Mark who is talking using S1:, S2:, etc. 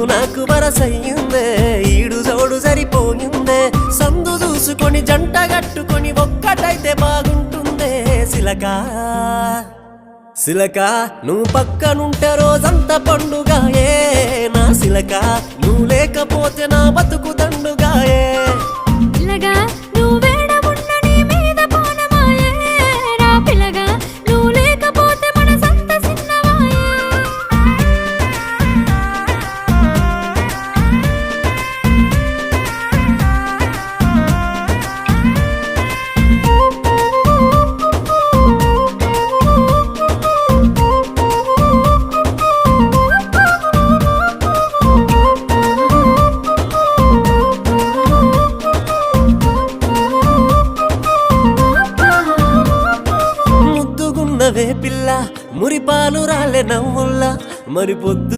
S1: నీకు నాకు వరసయ్యిందే ఈడు జోడు సరిపోయిందే సందు చూసుకొని జంట గట్టుకొని ఒక్కటైతే బాగుంటుందే సిలకా సిలక నువ్వు పక్కనుంటే రోజంతా పండుగాయే నా సిలక నువ్వు లేకపోతే నా బతుకు దండుగాయే
S2: పిల్లగా నువ్వు వేడమున్న నీ మీద పోనమాయే రా పిల్లగా నువ్వు లేకపోతే మనసంత సిన్నవాయే
S1: ముద్దుగున్నవే పిల్ల మురిపాలు రాలే నవ్వుల్లా మరి పొద్దు